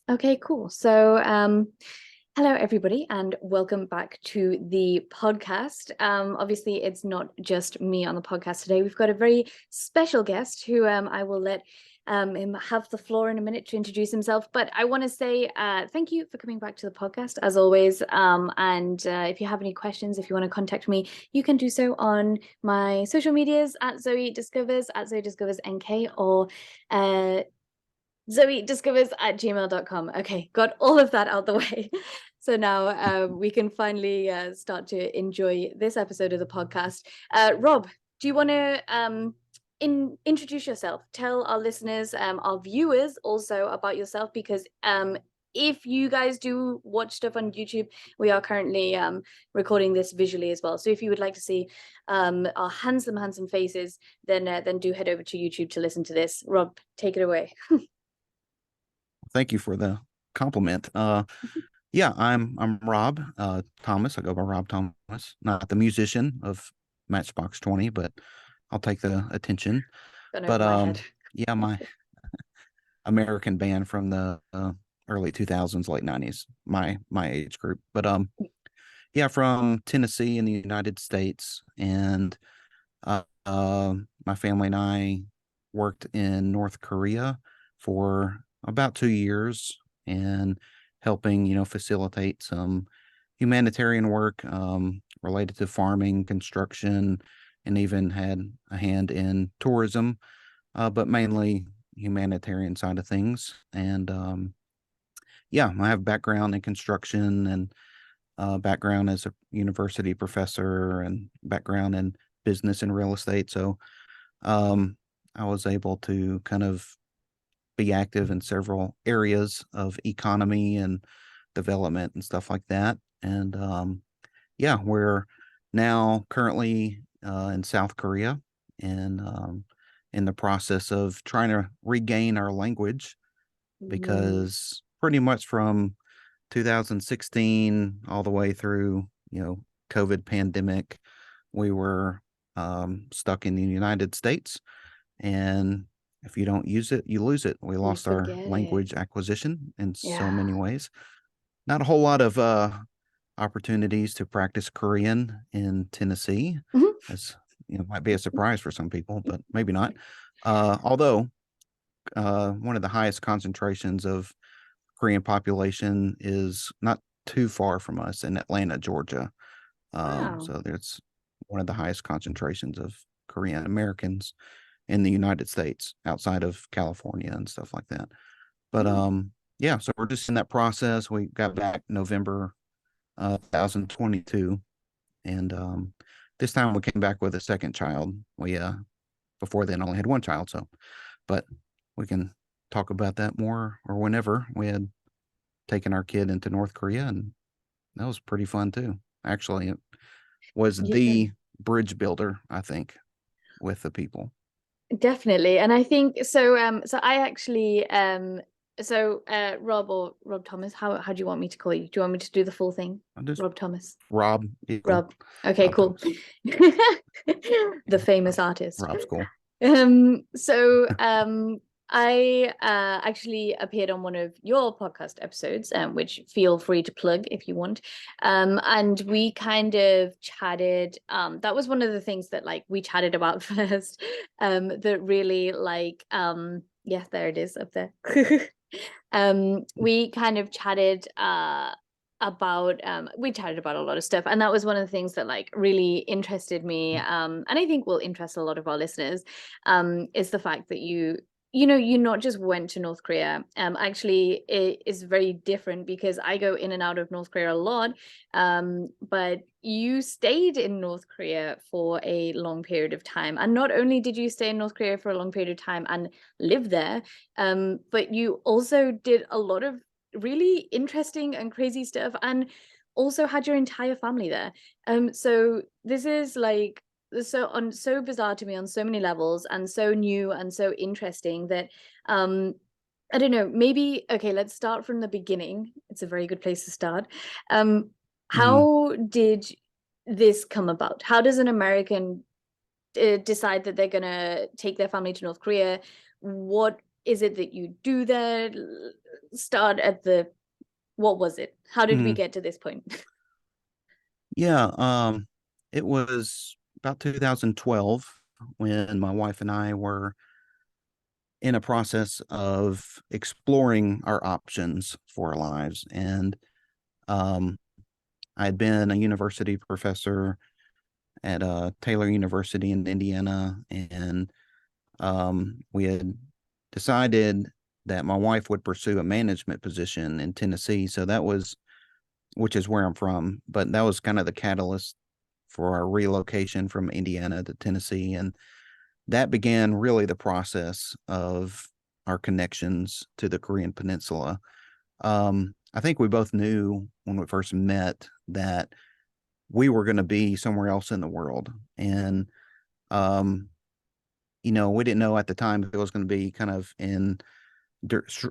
Okay, cool. So, hello everybody, and welcome back to the podcast. Obviously, it's not just me on the podcast today. We've got a very special guest who I will let him have the floor in a minute to introduce himself. But I want to say thank you for coming back to the podcast, as always. And if you have any questions, if you want to contact me, you can do so on my social medias at Zoe Discovers, at Zoe Discovers NK, or zoediscovers@gmail.com. Okay, got all of that out the way. So now we can finally start to enjoy this episode of the podcast. Rob, do you want to introduce yourself? Tell our listeners, our viewers also about yourself, because if you guys do watch stuff on YouTube, we are currently recording this visually as well. So if you would like to see our handsome faces, then do head over to YouTube to listen to this. Rob, take it away. Thank you for the compliment. Yeah, I'm Rob Thomas. I go by Rob Thomas, not the musician of Matchbox 20, but I'll take the attention. But yeah, my American band from the early 2000s, late 90s, my age group. But yeah, from Tennessee in the United States, and my family and I worked in North Korea for about 2 years and helping, facilitate some humanitarian work related to farming, construction, and even had a hand in tourism, but mainly humanitarian side of things. And yeah, I have background in construction and background as a university professor and background in business and real estate. So I was able to kind of be active in several areas of economy and development and stuff like that. And yeah, we're now currently in South Korea and in the process of trying to regain our language, because pretty much from 2016 all the way through, COVID pandemic, we were stuck in the United States, and if you don't use it, you lose it. We lost our language acquisition in so many ways. Not a whole lot of opportunities to practice Korean in Tennessee, as might be a surprise for some people, but maybe not. Although one of the highest concentrations of Korean population is not too far from us in Atlanta, Georgia. So there's one of the highest concentrations of Korean Americans in the United States, outside of California and stuff like that. But yeah, so we're just in that process. We got back November 2022, and this time we came back with a second child. We before then only had one child, but we can talk about that more or whenever. We had taken our kid into North Korea, and that was pretty fun too. Actually, it was the bridge builder, I think, with the people. Definitely. And I think so. So I actually Rob or Rob Thomas, how do you want me to call you? Do you want me to do the full thing? Rob Thomas. Rob. Rob. Okay, cool. The famous artist. Rob's cool. So I actually appeared on one of your podcast episodes, which feel free to plug if you want. And we kind of chatted. That was one of the things that we chatted about first. That really yeah, there it is up there. We kind of chatted about we chatted about a lot of stuff, and that was one of the things that really interested me, and I think will interest a lot of our listeners, is the fact that you not just went to North Korea. Actually, it is very different because I go in and out of North Korea a lot, but you stayed in North Korea for a long period of time. And not only did you stay in North Korea for a long period of time and live there, but you also did a lot of really interesting and crazy stuff, and also had your entire family there. So this is so bizarre to me on so many levels, and so new and so interesting that I don't know, maybe okay, let's start from the beginning. It's a very good place to start. How did this come about? How does an American decide that they're gonna take their family to North Korea? What is it that you do there? start at what was it? How did we get to this point? Yeah, it was about 2012 when my wife and I were in a process of exploring our options for our lives. And I had been a university professor at Taylor University in Indiana, and we had decided that my wife would pursue a management position in Tennessee. So that was, which is where I'm from, but that was kind of the catalyst for our relocation from Indiana to Tennessee. And that began really the process of our connections to the Korean Peninsula. I think we both knew when we first met that we were going to be somewhere else in the world. And, we didn't know at the time if it was going to be kind of in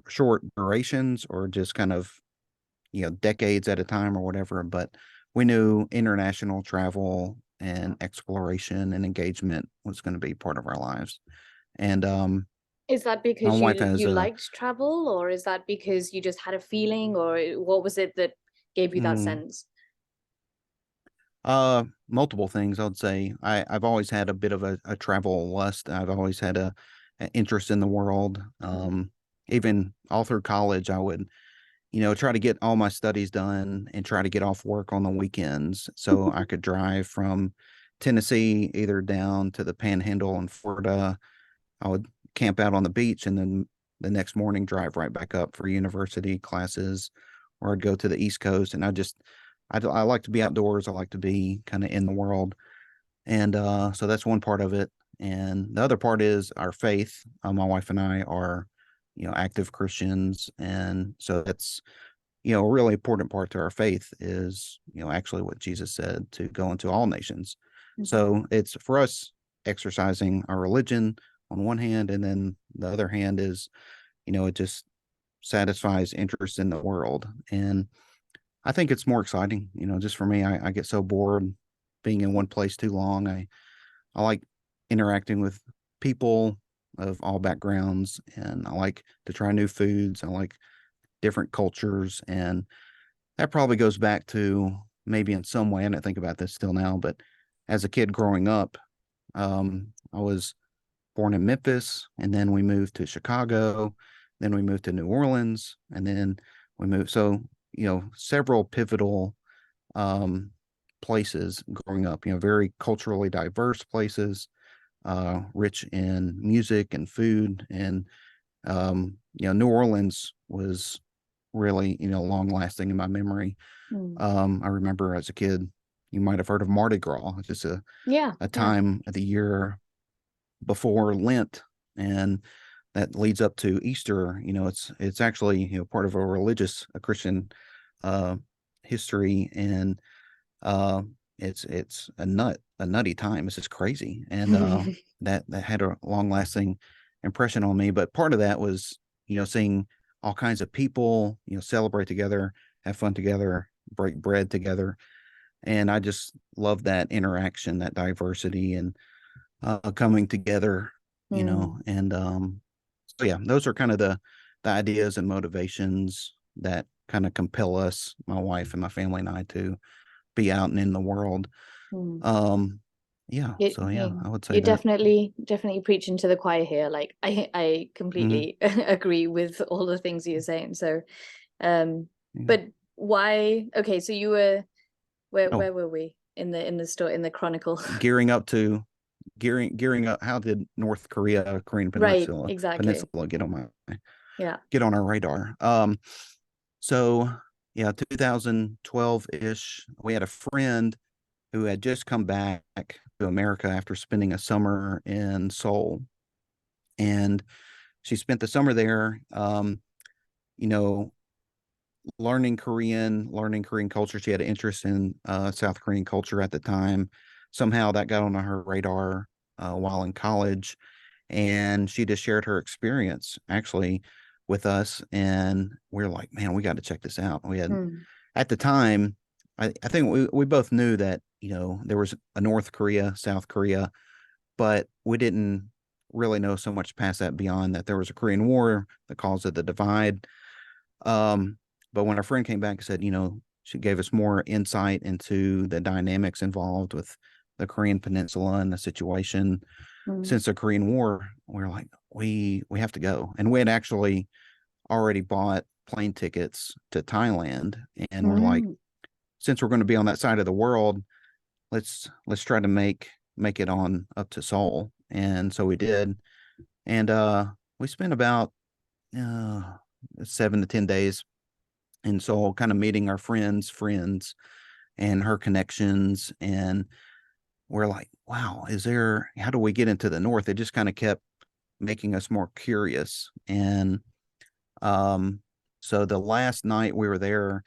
short durations or just kind of, decades at a time or whatever. But we knew international travel and exploration and engagement was going to be part of our lives. And is that my because wife has you liked travel, or is that because you just had a feeling, or what was it that gave you that sense? Multiple things. I would say I've always had a bit of a travel lust. I've always had an interest in the world. Even all through college, I would, try to get all my studies done and try to get off work on the weekends so I could drive from Tennessee either down to the Panhandle in Florida. I would camp out on the beach and then the next morning drive right back up for university classes, or I'd go to the East Coast. And I like to be outdoors. I like to be kind of in the world. And so that's one part of it. And the other part is our faith. My wife and I are, active Christians. And so that's, a really important part to our faith is, actually what Jesus said, to go into all nations. So it's for us exercising our religion on one hand, and then the other hand is, it just satisfies interest in the world. And I think it's more exciting, just for me. I get so bored being in one place too long. I like interacting with people of all backgrounds, and I like to try new foods. I like different cultures. And that probably goes back to, maybe in some way, I didn't think about this till now, but as a kid growing up, I was born in Memphis, and then we moved to Chicago, then we moved to New Orleans, and then we moved. So, several pivotal places growing up, very culturally diverse places, rich in music and food. And, New Orleans was really, long lasting in my memory. I remember as a kid, you might have heard of Mardi Gras, just a time of the year before Lent, and that leads up to Easter. It's actually, part of a Christian history. And it's a nutty time. It's just crazy. And that had a long lasting impression on me. But part of that was, seeing all kinds of people, celebrate together, have fun together, break bread together. And I just love that interaction, that diversity, and coming together, and so yeah, those are kind of the ideas and motivations that kind of compel us, my wife and my family and I, to be out and in the world. Yeah, so yeah, I would say you're that. definitely preaching to the choir here. Like I completely agree with all the things you're saying. So but why, okay, so you were where were we in the chronicle? gearing up. How did North Korea, Korean Right, Peninsula exactly. get on our radar? So yeah, 2012-ish, we had a friend who had just come back to America after spending a summer in Seoul. And she spent the summer there, you know, learning Korean culture. She had an interest in South Korean culture at the time. Somehow that got on her radar while in college. And she just shared her experience actually with us. And we're like, man, we got to check this out. We had, at the time, I think we both knew that, there was a North Korea, South Korea, but we didn't really know so much past that, beyond that there was a Korean War, the cause of the divide. But when our friend came back and said, she gave us more insight into the dynamics involved with the Korean Peninsula and the situation since the Korean War, we were like, we have to go. And we had actually already bought plane tickets to Thailand, and we're like, since we're going to be on that side of the world, let's try to make it on up to Seoul. And so we did. And we spent about 7 to 10 days in Seoul, kind of meeting our friends and her connections. And we're like, wow, how do we get into the north? It just kind of kept making us more curious. And so the last night we were there,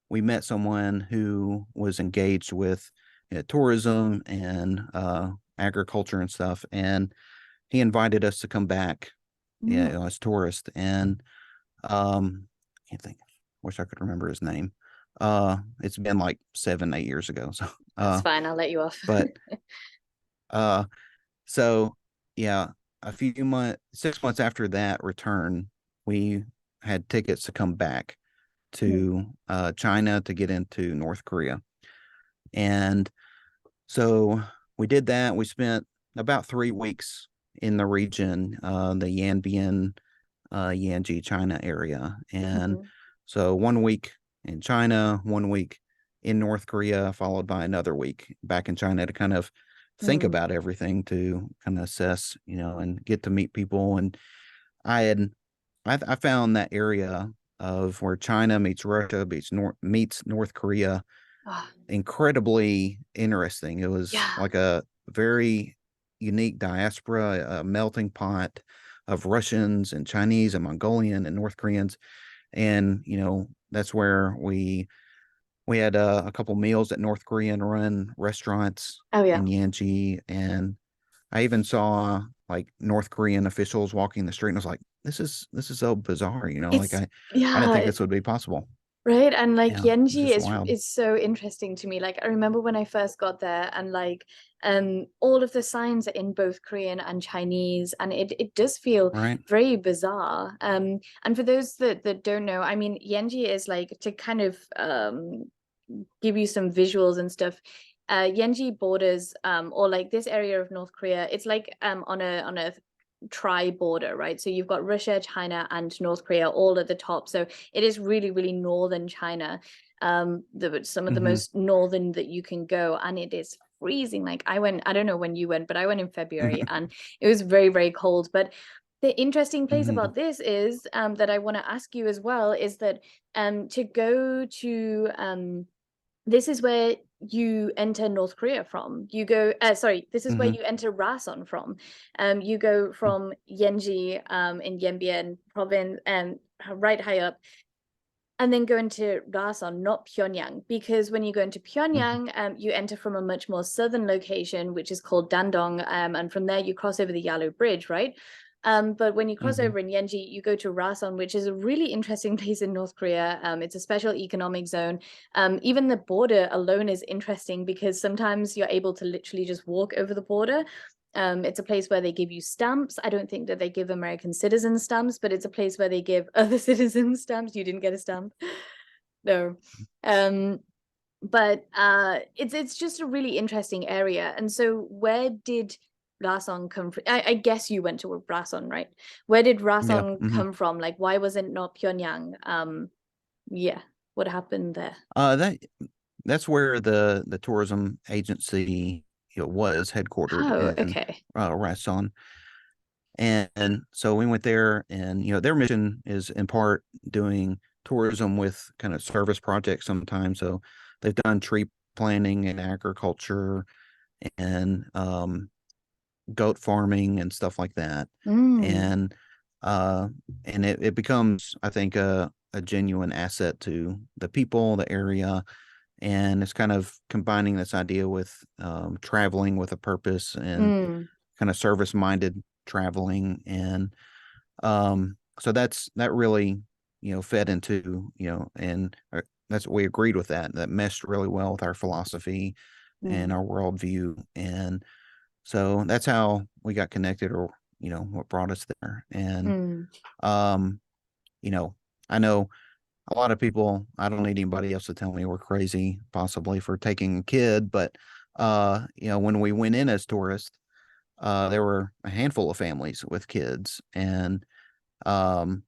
we met someone who was engaged with tourism and agriculture and stuff, and he invited us to come back, as tourists. And I can't think, wish I could remember his name. It's been like 7-8 years ago, so That's fine, I'll let you off. but so yeah, 6 months after that return, we had tickets to come back to China to get into North Korea. And so we did that. We spent about 3 weeks in the region, the Yanbian, Yenji, China area. And so 1 week in China, 1 week in North Korea, followed by another week back in China to kind of think about everything, to kind of assess, and get to meet people. And I found that area of where China meets Russia meets North Korea incredibly interesting. It was like a very unique diaspora, a melting pot of Russians and Chinese and Mongolian and North Koreans. And, that's where we had a couple meals at North Korean run restaurants in Yanji. And I even saw like North Korean officials walking the street, and I was like, this is so bizarre, like I didn't think this would be possible. Right. And like Yenji wild. is so interesting to me. Like I remember when I first got there, and like all of the signs are in both Korean and Chinese, and it does feel very bizarre. And for those that don't know, I mean, Yenji is like, to kind of give you some visuals and stuff. Yenji borders or like this area of North Korea, it's like on a tri-border, right? So you've got Russia, China, and North Korea all at the top. So it is really, really northern China. Some of the most northern that you can go, and it is freezing. Like I don't know when you went, but I went in February and it was very, very cold. But the interesting place about this is that I want to ask you as well is that to go to this is where you enter North Korea from. You go, this is where you enter Rason from. You go from Yenji in Yanbian province, right high up, and then go into Rason, not Pyongyang, because when you go into Pyongyang, you enter from a much more southern location, which is called Dandong, and from there you cross over the Yalu Bridge, right? But when you cross over in Yenji, you go to Rason, which is a really interesting place in North Korea. It's a special economic zone. Even the border alone is interesting because sometimes you're able to literally just walk over the border. It's a place where they give you stamps. I don't think that they give American citizen stamps, but it's a place where they give other citizens stamps. You didn't get a stamp? No. But it's just a really interesting area. And so where did Rason come from? I guess you went to Rason, right? Where did Rason come from? Like, why was it not Pyongyang? What happened there? That's where the tourism agency was headquartered in Rason. And so we went there, and their mission is in part doing tourism with kind of service projects sometimes. So they've done tree planting and agriculture and goat farming and stuff like that. And it becomes, I think, a genuine asset to the people, the area. And it's kind of combining this idea with traveling with a purpose and kind of service-minded traveling. And so that really fed into and that's what we agreed with, that meshed really well with our philosophy and our worldview. And so that's how we got connected, or what brought us there. And I know a lot of people, I don't need anybody else to tell me we're crazy possibly for taking a kid, but when we went in as tourists, there were a handful of families with kids, and um,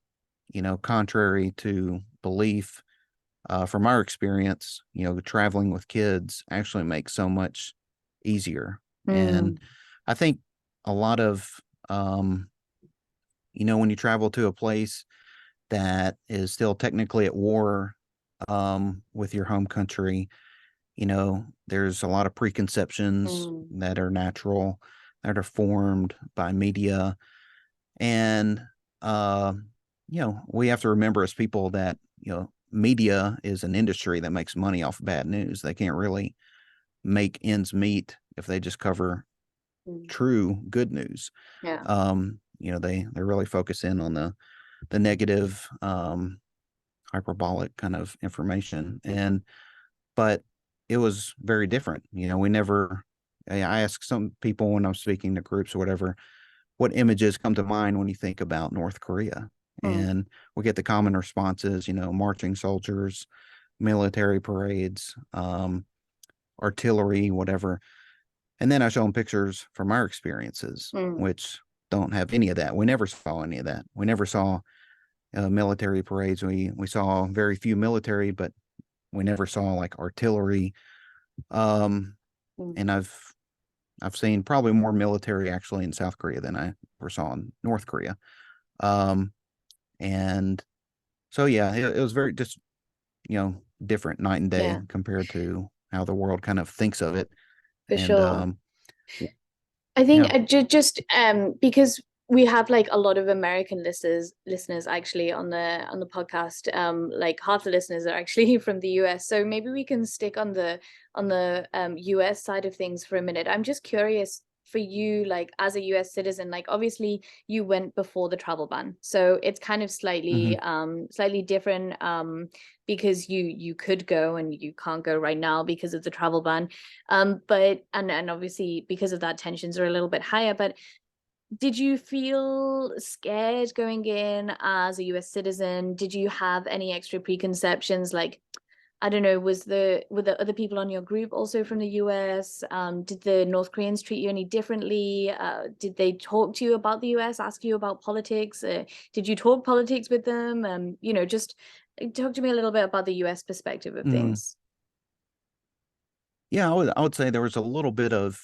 contrary to belief, from our experience, traveling with kids actually makes so much easier. And Mm, I think a lot of when you travel to a place that is still technically at war with your home country, there's a lot of preconceptions mm, that are natural, that are formed by media. And, uh, we have to remember as people that, media is an industry that makes money off bad news. They can't really make ends meet if they just cover mm. true good news. Yeah. They really focus in on the negative, hyperbolic kind of information. But it was very different. We never, I ask some people when I'm speaking to groups or whatever, what images come to mind when you think about North Korea? Mm, And we get the common responses, marching soldiers, military parades, artillery, whatever. And then I show them pictures from our experiences, mm, which don't have any of that. We never saw any of that. We never saw military parades. We saw very few military, but we never saw like artillery. Um, mm. and I've seen probably more military actually in South Korea than I ever saw in North Korea. Um, and so yeah, it was very just different night and day Yeah, compared to how the world kind of thinks of it. for And sure. I think yeah. just because we have like a lot of American listeners actually on the podcast. Like half the listeners are actually from the US. So maybe we can stick on the US side of things for a minute. I'm just curious for you, like as a US citizen, like obviously you went before the travel ban. So it's kind of Hmm. slightly different because you could go and you can't go right now because of the travel ban. But and obviously because of that tensions are a little bit higher. But did you feel scared going in as a US citizen? Did you have any extra preconceptions? Like, I don't know, were the other people on your group also from the US? Did the North Koreans treat you any differently? Did they talk to you about the US, ask you about politics? Did you talk politics with them? Just talk to me a little bit about the US perspective of Mm. things. Yeah, I would say there was a little bit of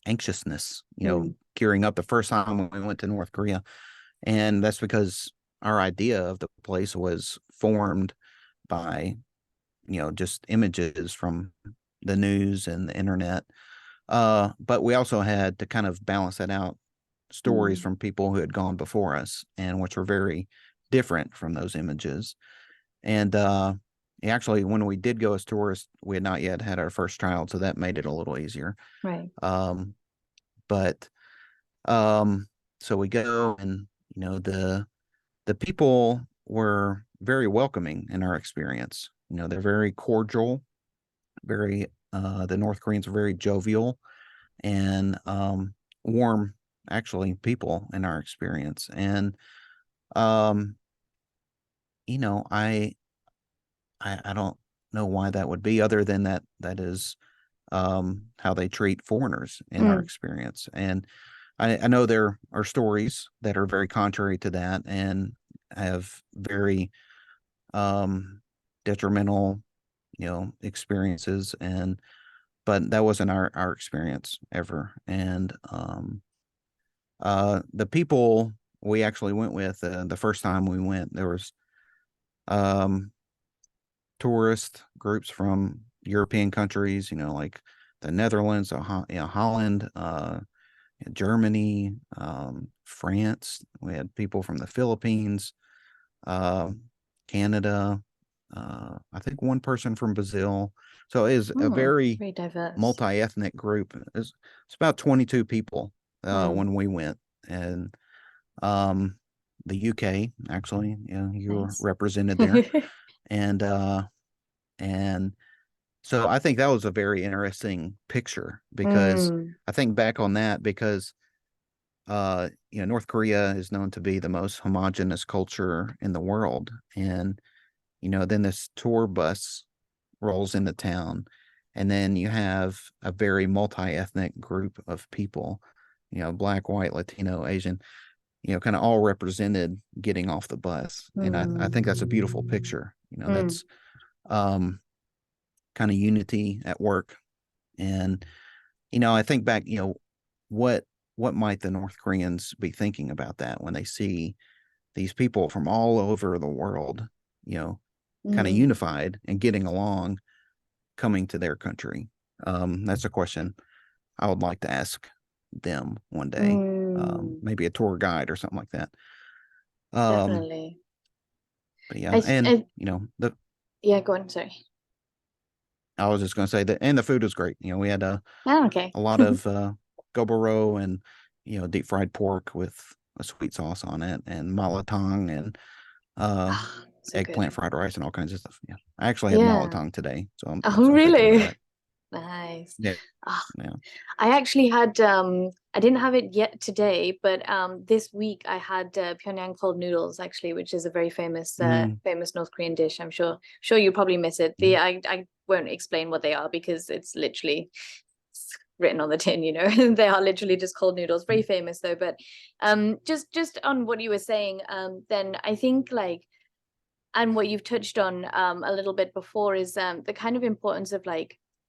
anxiousness, Mm, gearing up the first time when we went to North Korea. And that's because our idea of the place was formed by, just images from the news and the internet. But we also had to kind of balance that out, stories mm, from people who had gone before us and which were very different from those images. And actually, when we did go as tourists, we had not yet had our first child, so that made it a little easier. right. Um, but um, so we go, and the people were very welcoming in our experience. They're very cordial, very the North Koreans are very jovial and warm, actually, people in our experience. And um, you know, I I don't know why that would be, other than that is how they treat foreigners in our Mm, experience. And I know there are stories that are very contrary to that and have very um, detrimental, experiences. But that wasn't our experience ever. And the people we actually went with the first time we went, there was um, tourist groups from European countries, like the Netherlands, Holland, Germany, France. We had people from the Philippines, uh, Canada. I think one person from Brazil. So it is a oh, very very diverse. multi-ethnic group. It's about 22 people Mm, when we went, and um, the UK actually, you were nice. represented there, and and so I think that was a very interesting picture because Mm, I think back on that because North Korea is known to be the most homogenous culture in the world. And, then this tour bus rolls into town. And then you have a very multi-ethnic group of people, Black, white, Latino, Asian, kind of all represented getting off the bus. And I think that's a beautiful picture. That's kind of unity at work. And, I think back, what might the North Koreans be thinking about that when they see these people from all over the world, kind of unified and getting along, coming to their country? That's a question I would like to ask them one day. Maybe a tour guide or something like that. Definitely. But yeah, and go on. Sorry. I was just going to say that, and the food was great. We had a okay. lot of goboro and deep fried pork with a sweet sauce on it, and malatang and so eggplant good. fried rice and all kinds of stuff. Yeah, I actually had malatang today, so I'm really thinking of that. Nice. Yeah. I actually had I didn't have it yet today, but this week I had Pyongyang cold noodles actually, which is a very famous famous North Korean dish. I'm sure you probably miss it. I won't explain what they are because it's literally written on the tin, they are literally just cold noodles, very famous though. But just on what you were saying, then I think and what you've touched on a little bit before is the kind of importance of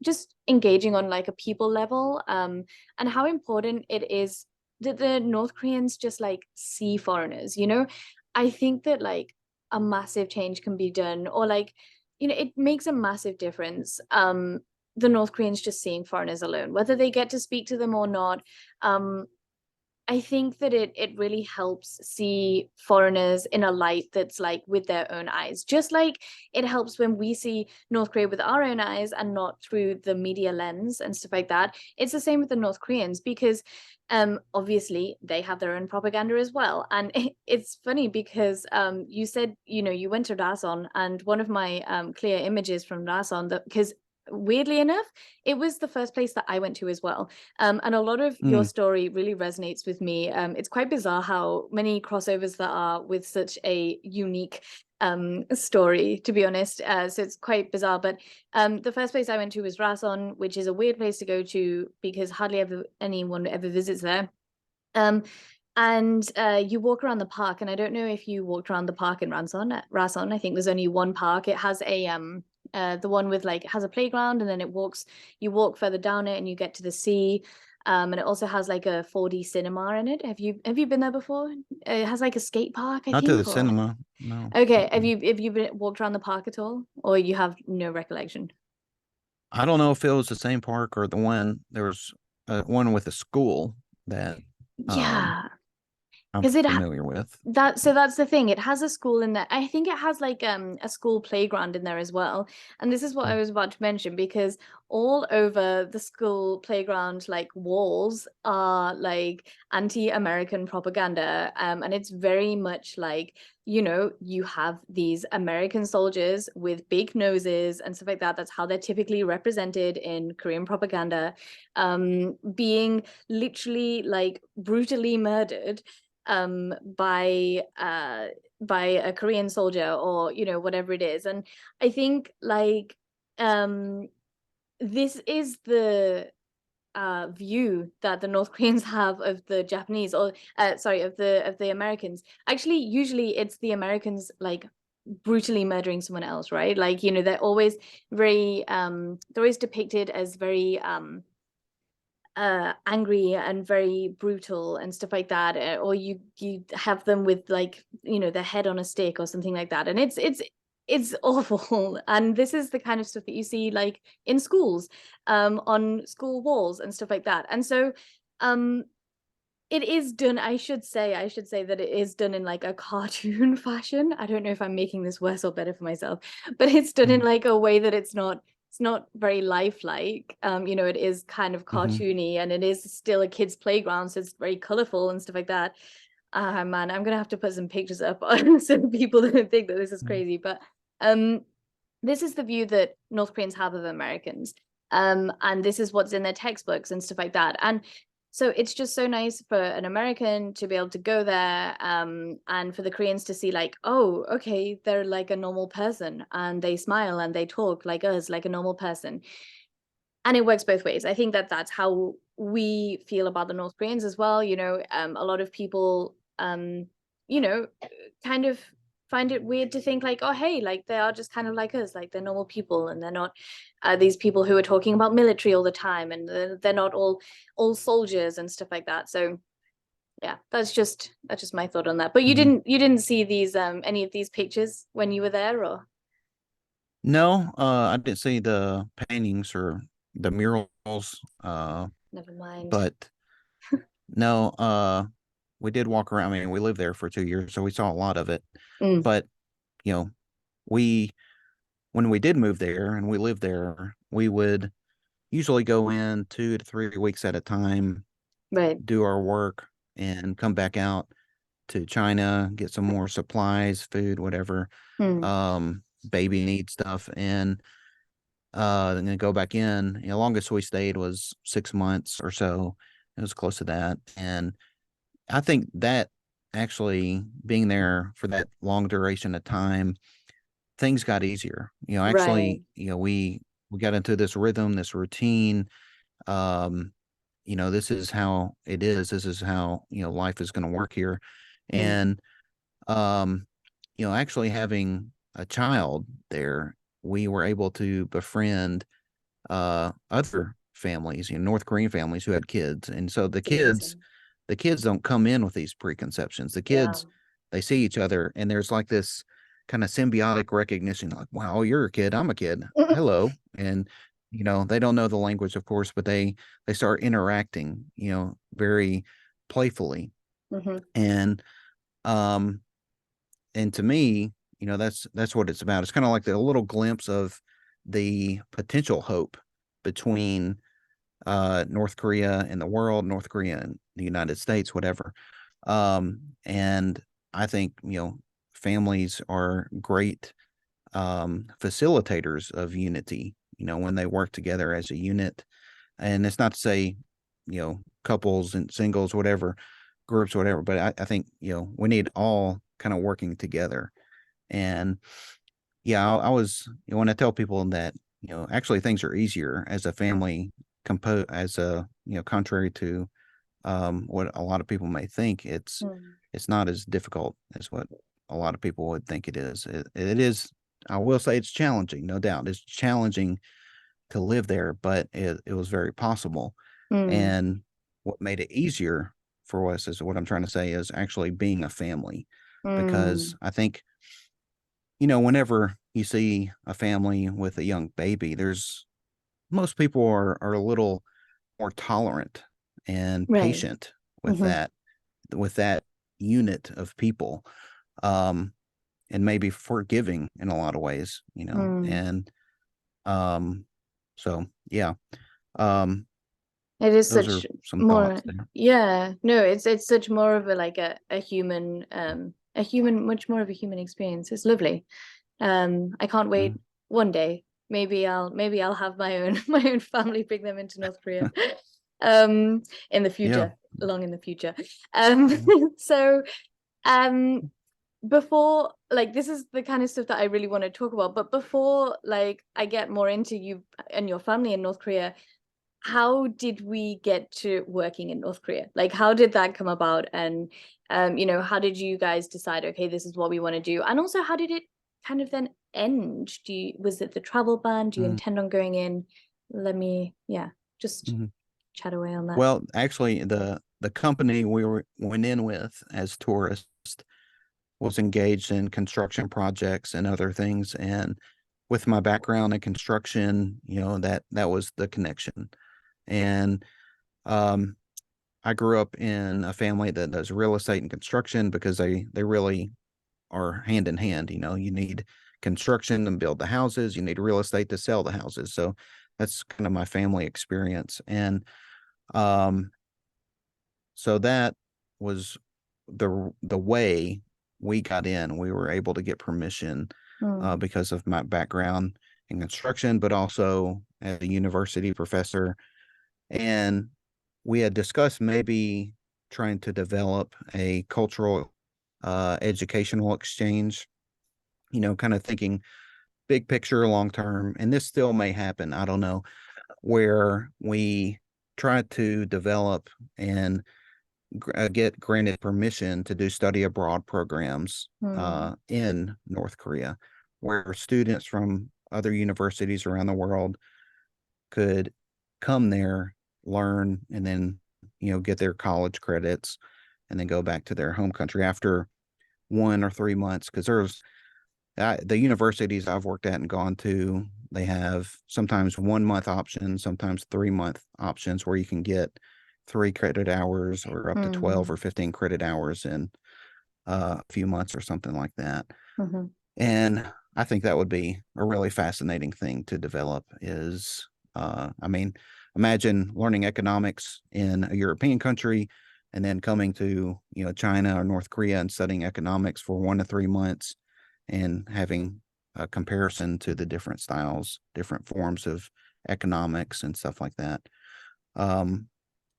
just engaging on a people level, and how important it is that the North Koreans just see foreigners. I think that a massive change can be done, or it makes a massive difference, the North Koreans just seeing foreigners alone, whether they get to speak to them or not. I think that it really helps see foreigners in a light that's with their own eyes, just like it helps when we see North Korea with our own eyes and not through the media lens and stuff like that. It's the same with the North Koreans because obviously they have their own propaganda as well. And it's funny because you said, you went to Rason, and one of my clear images from Rason, because weirdly enough, it was the first place that I went to as well. And a lot of your story really resonates with me. It's quite bizarre how many crossovers there are with such a unique story, to be honest. So it's quite bizarre. But the first place I went to was Rason, which is a weird place to go to because hardly anyone ever visits there. And you walk around the park, and I don't know if you walked around the park in Rason. I think there's only one park. It has a the one with has a playground, and then you walk further down it and you get to the sea. And it also has a 4D cinema in it. Have you been there before? It has a skate park, I Not think. to the cinema, no. Okay, have you walked around the park at all, or you have no recollection? I don't know if it was the same park or the one. There was one with a school that I'm because familiar with. So that's the thing. It has a school in there. I think it has a school playground in there as well. And this is what I was about to mention, because all over the school playground walls are anti-American propaganda. And it's very much you have these American soldiers with big noses and stuff like that. That's how they're typically represented in Korean propaganda, being literally brutally murdered by a Korean soldier, or whatever it is. And I think this is the view that the North Koreans have of the Japanese, or sorry, of the Americans. Actually, usually it's the Americans brutally murdering someone else, right? They're always very they're always depicted as very angry and very brutal and stuff like that, or you have them with their head on a stick or something like that, and it's awful. And this is the kind of stuff that you see in schools, on school walls and stuff like that. And so it is done, I should say that it is done in a cartoon fashion. I don't know if I'm making this worse or better for myself, but it's done in a way that it's not very lifelike. It is kind of cartoony, and it is still a kid's playground, so it's very colorful and stuff like that. Man, I'm gonna have to put some pictures up so people don't think that this is crazy. But this is the view that North Koreans have of Americans, and this is what's in their textbooks and stuff like that. And So it's just so nice for an American to be able to go there, and for the Koreans to see like, oh, okay, they're like a normal person and they smile and they talk like us, like a normal person. And it works both ways. I think that that's how we feel about the North Koreans as well. A lot of people, you know, kind of find it weird to think like, oh, hey, like they are just kind of like us, like they're normal people, and they're not these people who are talking about military all the time, and they're not all soldiers and stuff like that. So yeah, that's just my thought on that. But you didn't see these any of these pictures when you were there, or No, I didn't see the paintings or the murals, never mind. but no, we did walk around. I mean, we lived there for 2 years, so we saw a lot of it. Mm, But, you know, we when we did move there and we lived there, we would usually go in 2 to 3 weeks at a time, right. do our work, and come back out to China, get some more supplies, food, whatever, Mm, baby need stuff, and then go back in. Longest we stayed was 6 months or so. It was close to that, and I think that actually being there for that long duration of time, things got easier. right. Actually, we got into this rhythm, this routine. Um, this is how it is. This is how life is going to work here, Mm, and um, actually having a child there, we were able to befriend other families, North Korean families who had kids. And so it's amazing. the kids don't come in with these preconceptions. The Yeah. kids, they see each other and there's like this kind of symbiotic recognition, like, wow, you're a kid, I'm a kid. Hello. And they don't know the language, of course, but they start interacting, very playfully. Hmm. And um and to me, that's what it's about. It's kind of like the little glimpse of the potential hope between North Korea and the world, North Korea and the United States, whatever. And I think, families are great facilitators of unity, when they work together as a unit. And it's not to say, couples and singles, whatever, groups, whatever, but I think, we need all kind of working together. And yeah, I was, when I tell people that, actually things are easier as a family as a, contrary to what a lot of people may think, Mm, it's not as difficult as what a lot of people would think it is. It is, I will say it's challenging, no doubt. It's challenging to live there, but it was very possible. mm, And what made it easier for us is what I'm trying to say is actually being a family, because mm, I think, whenever you see a family with a young baby, most people are a little more tolerant and right. patient Hmm. with that unit of people, um, and maybe forgiving in a lot of ways, Mm. and um, so yeah, um, It is those such are some more, thoughts there. yeah, no, it's such more of a like a human, much more of a human experience. It's lovely. I can't wait Mhm. one day. Maybe I'll have my own my own family, bring them into North Korea. Um, in the Yeah. future, long in the future. Um, Mhm. so um before, like, this is the kind of stuff that I really want to talk about, but before like I get more into you and your family in North Korea, how did we get to working in North Korea? Like, how did that come about? And how did you guys decide, okay, this is what we want to do? And also, how did it kind of then end? Was it the travel ban? Do you Mhm. intend on going in? Yeah, just Mhm. chat away on that. Well, actually, the company went in with as tourists was engaged in construction projects and other things, and with my background in construction, that was the connection. And um, I grew up in a family that does real estate and construction because they really are hand in hand. You need construction to build the houses, you need real estate to sell the houses. So that's kind of my family experience. And um, so that was the way we got in. We were able to get permission Mm, because of my background in construction, but also as a university professor. And we had discussed maybe trying to develop a cultural educational exchange, kind of thinking big picture, long term, and this still may happen, I don't know, where we try to develop and get granted permission to do study abroad programs in North Korea, where students from other universities around the world could come there, learn, and then, get their college credits and then go back to their home country after 1 or 3 months. Because the universities I've worked at and gone to, they have sometimes 1 month options, sometimes 3 month options where you can get 3 credit hours or up to 12 or 15 credit hours in a few months or something like that. And I think that would be a really fascinating thing to develop is, imagine learning economics in a European country and then coming to, China or North Korea and studying economics for 1 to 3 months and having a comparison to the different styles, different forms of economics and stuff like that.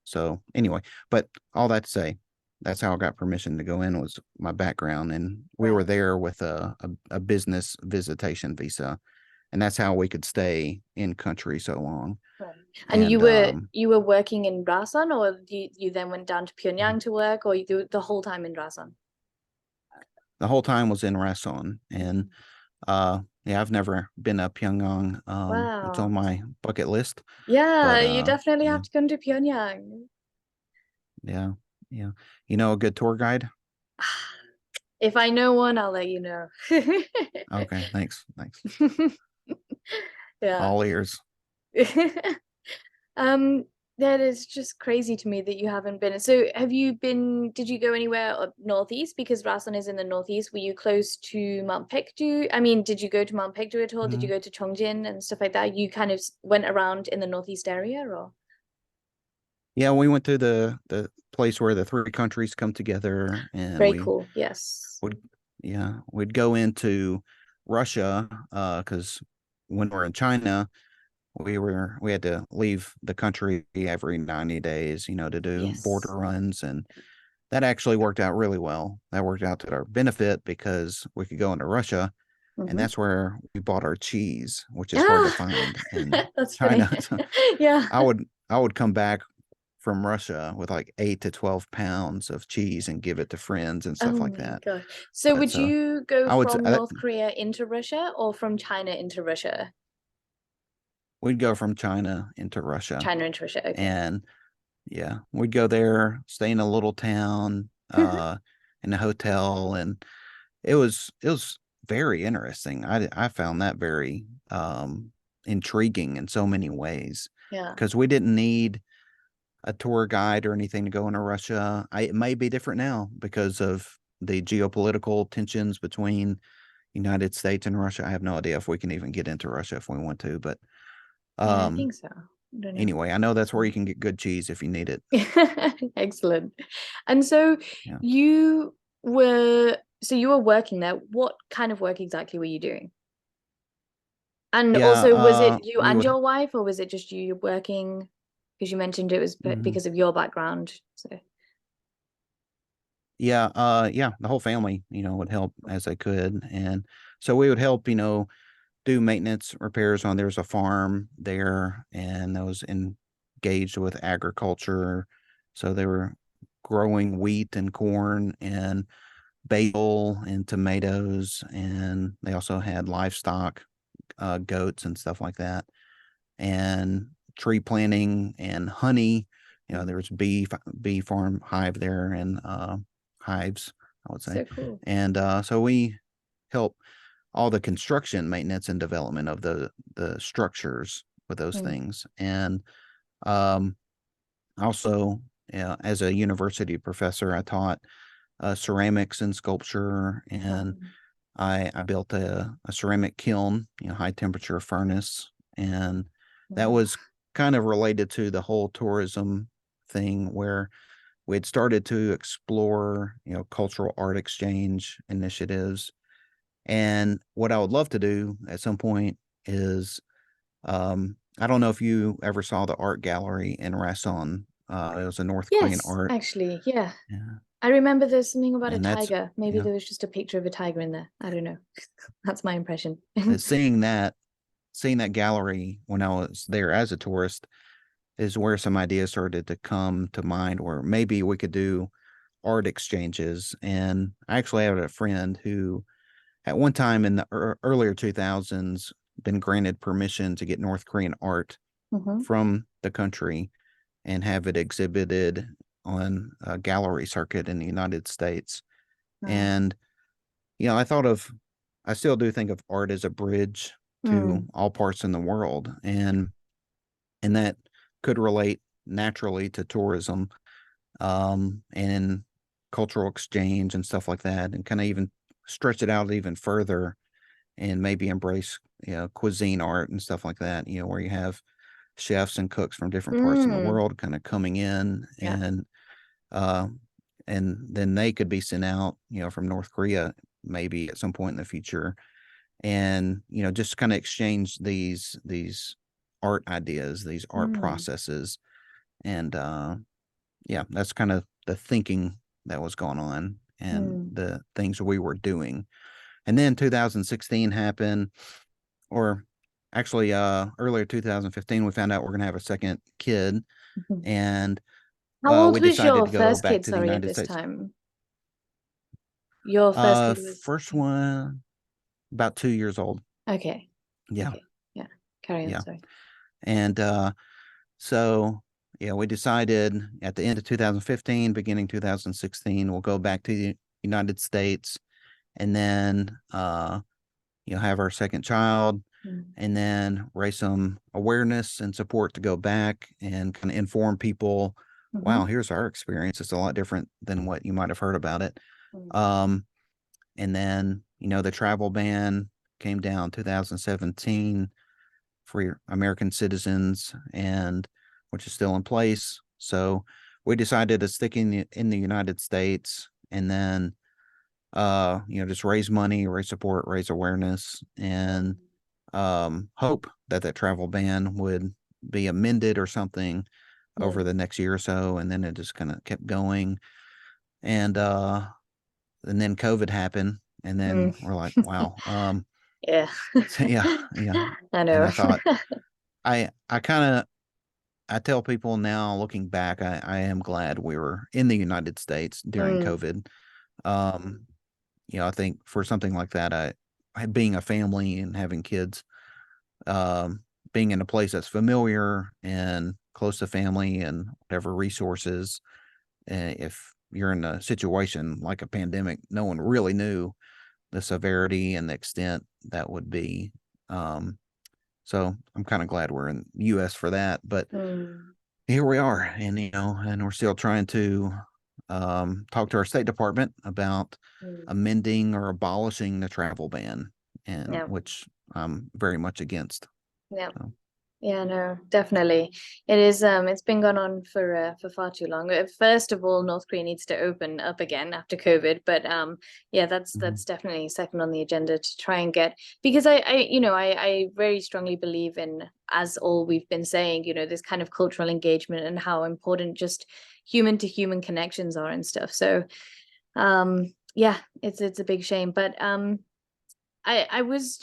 So anyway, but all that to say, that's how I got permission to go in, was my background. And we were there with a business visitation visa. And that's how we could stay in country so long. Right. And you were working in Rasan, or you then went down to Pyongyang to work, or you do the whole time in Rasan? The whole time was in Rason. And yeah, I've never been to Pyongyang. It's on my bucket list. Yeah, but, you definitely have to come to Pyongyang. Yeah. A good tour guide? If I know one, I'll let you know. Okay, thanks. Yeah. All ears. That is just crazy to me that you haven't been. So did you go anywhere up northeast? Because Rasan is in the northeast. Were you close to Mount Paektu? I mean, did you go to Mount Paektu at all? Did you go to Chongjin and stuff like that? You kind of went around in the northeast area, or? Yeah, we went to the place where the three countries come together, and Very cool. Yes. We'd go into Russia, because when we're in China, we had to leave the country every 90 days, to do border runs, and that actually worked out really well. That worked out to our benefit because we could go into Russia, and that's where we bought our cheese, which is hard to find in That's China. funny. Yeah. I would come back from Russia with like 8 to 12 pounds of cheese and give it to friends and stuff like that. God. So would you go from say, North Korea into Russia or from China into Russia? We'd go from China into Russia. China into Russia, okay. And yeah, we'd go there, stay in a little town, in a hotel, and it was very interesting. I found that very intriguing in so many ways. Yeah. Because we didn't need a tour guide or anything to go into Russia. It may be different now because of the geopolitical tensions between United States and Russia. I have no idea if we can even get into Russia if we want to, but I think so. Anyway, I know that's where you can get good cheese if you need it. Excellent. And so you were working there. What kind of work exactly were you doing? And also, was it you and your wife, or was it just you working? Because you mentioned it was because of your background. So the whole family, would help as they could. And so we would help, do maintenance repairs on. There's a farm there, and that was engaged with agriculture. So they were growing wheat and corn and basil and tomatoes, and they also had livestock, goats and stuff like that, and tree planting and honey. There was bee farm hive there, and hives, I would say. So cool. And so we help all the construction, maintenance, and development of the structures with those things. And also, as a university professor, I taught ceramics and sculpture, and I built a ceramic kiln, high temperature furnace, and that was kind of related to the whole tourism thing, where we had started to explore, cultural art exchange initiatives. And what I would love to do at some point is, I don't know if you ever saw the art gallery in Rason It was a North Korean Yes, art. actually, yeah. Yeah. I remember there's something about a And that's, tiger. Maybe yeah, there was just a picture of a tiger in there. I don't know. That's my impression. seeing that gallery when I was there as a tourist is where some ideas started to come to mind, where maybe we could do art exchanges. And I actually have a friend who at one time in the earlier 2000s been granted permission to get North Korean art Hmm. from the country and have it exhibited on a gallery circuit in the United States. Wow. And I still do think of art as a bridge to Mm, all parts in the world, and that could relate naturally to tourism, and cultural exchange and stuff like that, and kind of even stretch it out even further and maybe embrace, cuisine art and stuff like that, where you have chefs and cooks from different parts in the mm, world kind of coming in, yeah. uh, and then they could be sent out, from North Korea maybe at some point in the future, and just kind of exchange these art ideas, these art Mm, processes, and yeah, that's kind of the thinking that was going on and mm. the things we were doing. And then 2016 happened, or actually earlier 2015 we found out we're going to have a second kid, Mhm. and How we old was decided your to go first back kid, to the sorry, at United this States. time? Your first kid was First one about 2 years old. okay. Yeah, Okay. Yeah. Carry on, yeah. sorry. And so yeah, we decided at the end of 2015, beginning 2016, we'll go back to the United States, and then have our second child, Mm, and then raise some awareness and support to go back and kind of inform people. Wow, mhm, here's our experience. It's a lot different than what you might have heard about it. mm, Um, and then, the travel ban came down 2017 for American citizens, and which is still in place. So we decided to stick in the United States, and then just raise money, raise support, raise awareness, and hope that that travel ban would be amended or something over mm, the next year or so. And then it just kind of kept going. And then COVID happened. And then mm. we're like, wow. Yeah. So yeah, yeah. I And know. I thought, I kind of, I tell people now looking back, I am glad we were in the United States during Mm, COVID. Um, I think for something like that, being a family and having kids, um, being in a place that's familiar and close to family and whatever resources. If you're in a situation like a pandemic, no one really knew the severity and the extent that would be. Um, so I'm kind of glad we're in the U.S. for that. But mm, here we are, and and we're still trying to talk to our State Department about mm. amending or abolishing the travel ban, and Yeah. which I'm very much against. Yeah. So, Yeah, no, definitely. It is it's been going on for far too long. First of all, North Korea needs to open up again after COVID, but yeah, that's mhm. definitely second on the agenda to try and get, because I very strongly believe in, as all we've been saying, this kind of cultural engagement and how important just human to human connections are and stuff. So yeah, it's a big shame, but I was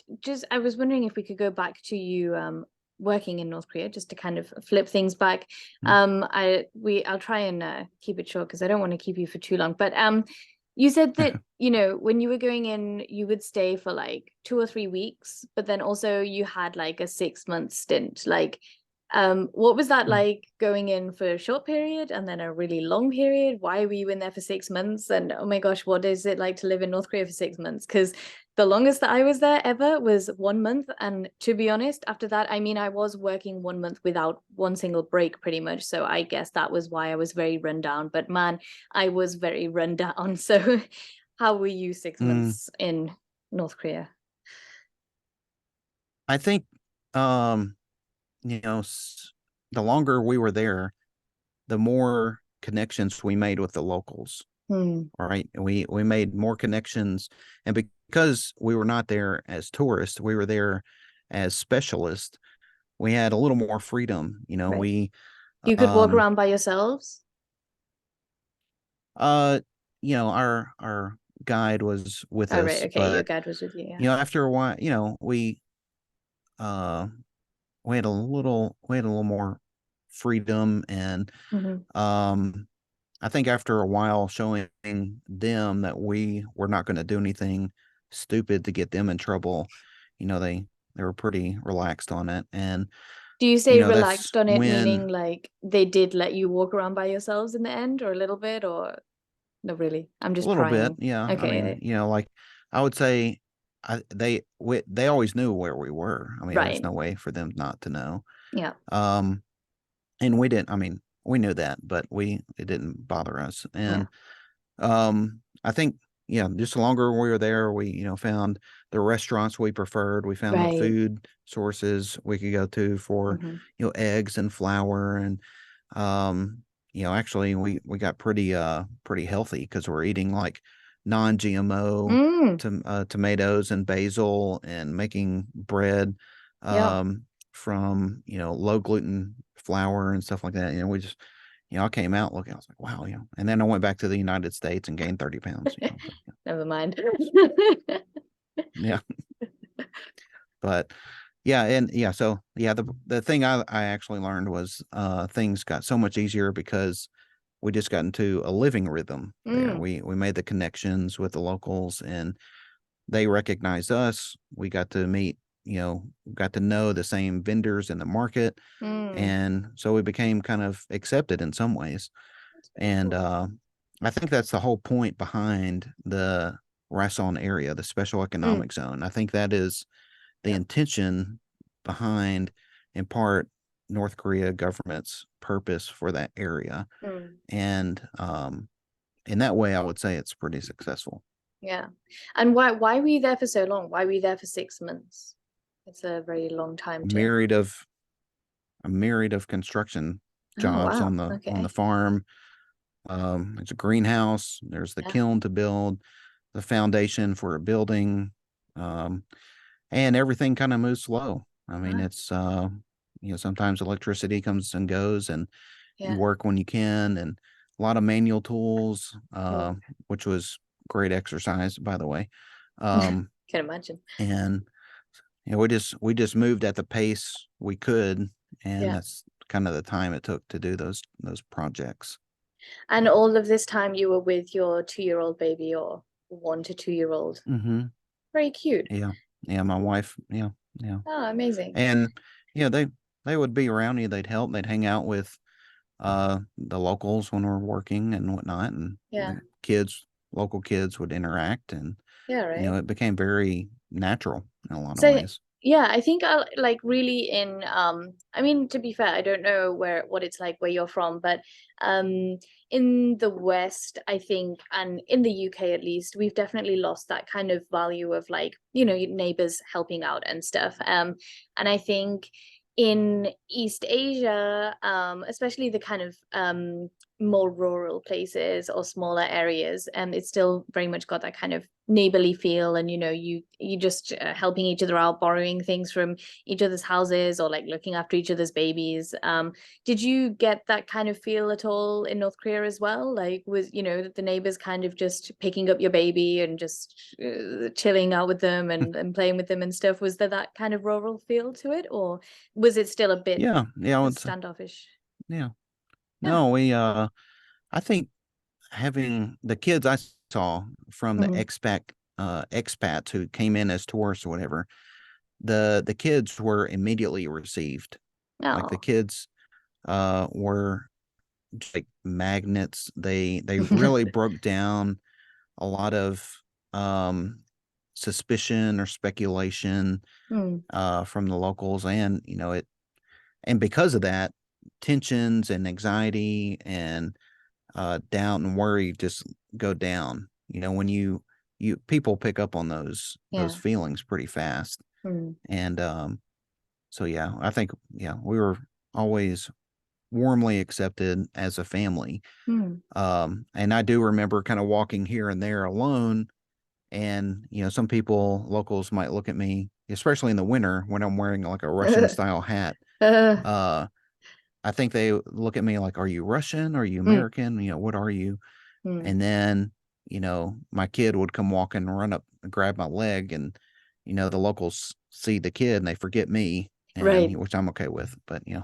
wondering if we could go back to you working in North Korea, just to kind of flip things back. Mm. I'll try and keep it short because I don't want to keep you for too long. But you said that, when you were going in, you would stay for like 2 or 3 weeks, but then also you had like a 6 month stint. Like, what was that Mm. like, going in for a short period and then a really long period? Why were you in there for 6 months? And oh my gosh, what is it like to live in North Korea for 6 months? Because the longest that I was there ever was 1 month. And to be honest, after that, I mean, I was working 1 month without one single break pretty much. So I guess that was why I was very run down. But man, I was very run down. So how were you six Mm. months in North Korea? I think, um, the longer we were there, the more connections we made with the locals. Hmm. All right, we made more connections, and because we were not there as tourists, we were there as specialists. We had a little more freedom. Right. You could walk Um, around by yourselves? uh, our guide was with Oh, right. us, Okay. Your but guide was with you. Yeah. after a while, uh we had a little more freedom, and Hmm. um I think after a while showing them that we were not going to do anything stupid to get them in trouble, they were pretty relaxed on it. And Do you say that's relaxed on it, meaning when like they did let you walk around by yourselves in the end, or a little bit, or not really? I'm a just little bit, prying. yeah. I mean, Okay. like I would say they always knew where we were. I mean, there's Right. no way for them not to know. Yeah. Um and we didn't, I mean, we knew that, but it didn't bother us. Yeah. And I think, yeah, just the longer we were there, we, found the restaurants we preferred. We found the Right. food sources we could go to for, Hmm. eggs and flour. And, actually we got pretty healthy because we're eating like non-GMO Mm. tomatoes and basil, and making bread, Yeah. from, low gluten flour and stuff like that. We just, I came out looking, I was like, wow, and then I went back to the United States and gained 30 pounds. I was like, Never mind. yeah. But yeah, and yeah, so yeah, the thing I actually learned was things got so much easier because we just got into a living rhythm there. Mm. We made the connections with the locals, and they recognized us. We got to meet, got to know the same vendors in the market, Mm. and so we became kind of accepted in some ways. That's very And cool. I think that's the whole point behind the Rason area, the special Mm. economic zone. I think that is the Yeah. intention behind, in part, North Korea government's purpose for that area. Mm. And in that way, I would say it's pretty successful. Yeah. And why were you there for so long? Why were you there for 6 months? It's a very long time to. Myriad of a myriad of construction Oh, jobs wow. on the Okay. farm. It's a greenhouse. There's the Yeah. kiln to build, the foundation for a building, um, and everything kind of moves slow. I mean, Wow. it's sometimes electricity comes and goes, and you Yeah. work when you can, and a lot of manual tools, Mm. which was great exercise, by the way. Um, Can imagine. and we just moved at the pace we could, and Yeah. that's kind of the time it took to do those projects. And all of this time you were with your 2-year-old baby or 1 to 2-year-old. Mm-hmm. Very cute. Yeah, yeah, my wife, yeah, yeah, Oh, amazing. and they would be around you. They'd help. They'd hang out with the locals when we're working and whatnot, and Yeah. the local kids would interact, and Yeah, right. it became very natural in a lot of So ways. yeah, I think I like really in I mean, to be fair, I don't know what it's like where you're from, but in the West, I think, and in the UK at least, we've definitely lost that kind of value of like, your neighbors helping out and stuff. And I think in East Asia, especially the kind of more rural places or smaller areas, it's still very much got that kind of neighborly feel, and you just helping each other out, borrowing things from each other's houses, or like looking after each other's babies. Did you get that kind of feel at all in North Korea as well? Like, was the neighbors kind of just picking up your baby and just chilling out with them and playing with them and stuff? Was there that kind of rural feel to it, or was it still a bit Yeah, yeah, I would say, standoffish? yeah. Yeah. No, I think having the kids I saw from the Hmm. expats who came in as tourists or whatever, the kids were immediately received. Like the Oh. kids were just like magnets. They really broke down a lot of um suspicion or speculation Mm. from the locals, and and because of that, tensions and anxiety and doubt and worry just go down. When you people pick up on those Yeah. feelings pretty fast. Mm. And so yeah, I think, yeah, we were always warmly accepted as a family. Mm. And I do remember kind of walking here and there alone, and some people, locals, might look at me, especially in the winter when I'm wearing like a Russian style hat, uh I think they look at me like, are you Russian? Are you Mm, American? What are you? mm. And then, my kid would come walking and run up and grab my leg, and, the locals see the kid and they forget me, and Right. which I'm okay with, but Yeah,